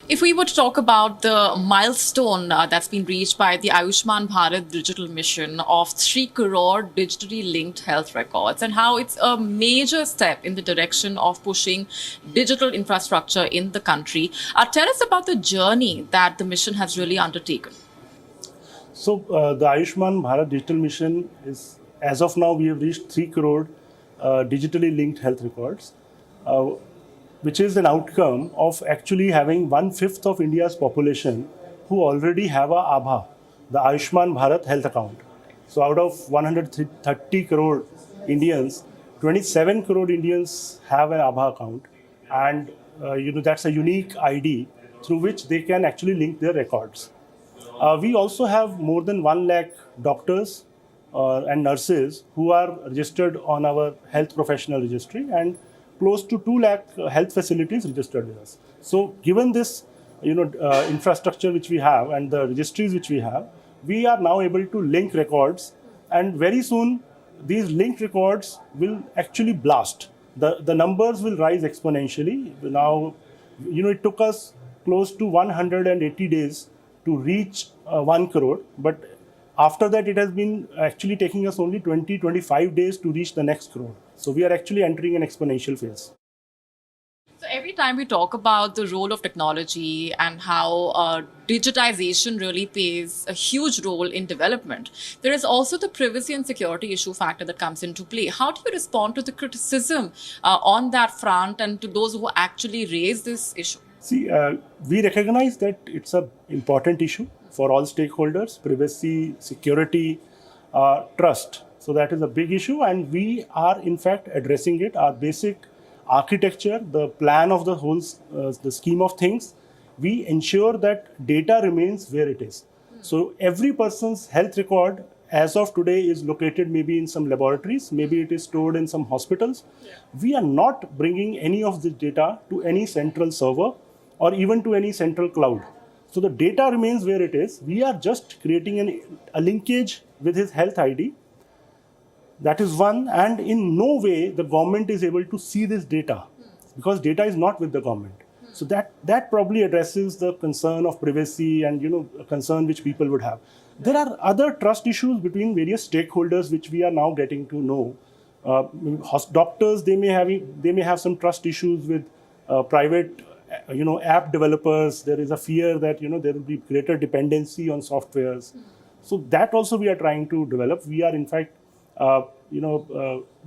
If we were to talk about the milestone that's been reached by the Ayushman Bharat digital mission of 3 crore digitally linked health records and how it's a major step in the direction of pushing digital infrastructure in the country, tell us about the journey that the mission has really undertaken. The Ayushman Bharat digital mission is, as of now, we have reached 3 crore digitally linked health records, uh, which is an outcome of actually having 1/5 of India's population who already have a ABHA, the Ayushman Bharat health account. So out of 130 crore Indians, 27 crore Indians have an ABHA account, and that's a unique ID through which they can actually link their records. We also have more than 1 lakh doctors and nurses who are registered on our health professional registry, and close to 2 lakh health facilities registered with us. So given this infrastructure which we have and the registries which we have, we are now able to link records, and very soon these linked records will actually blast. The numbers will rise exponentially. Now, it took us close to 180 days to reach 1 crore, but after that it has been actually taking us only 20-25 days to reach the next crore. So we are actually entering an exponential phase. So every time we talk about the role of technology and how digitization really plays a huge role in development, there is also the privacy and security issue factor that comes into play. How do you respond to the criticism on that front and to those who actually raise this issue? See, we recognize that it's an important issue for all stakeholders: privacy, security, trust. So that is a big issue, and we are in fact addressing it. Our basic architecture, the plan of the whole, the scheme of things, we ensure that data remains where it is. So every person's health record as of today is located maybe in some laboratories, maybe it is stored in some hospitals. We are not bringing any of the data to any central server or even to any central cloud. So the data remains where it is. We are just creating a linkage with his health ID. That is one, and in no way the government is able to see this data because data is not with the government. So that probably addresses the concern of privacy and a concern which people would have. There are other trust issues between various stakeholders which we are now getting to know. Doctors, they may have some trust issues with private app developers. There is a fear that there will be greater dependency on softwares. So that also we are trying to develop. We are in fact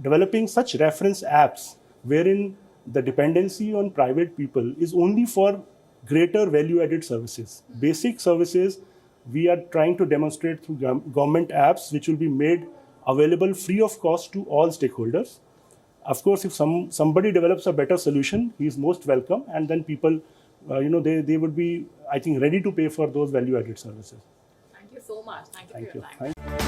developing such reference apps wherein the dependency on private people is only for greater value-added services. Basic services we are trying to demonstrate through government apps, which will be made available free of cost to all stakeholders. Of course, if somebody develops a better solution, he is most welcome, and then people, they would be, I think, ready to pay for those value-added services. Thank you so much. Thank you for your time. Thank you.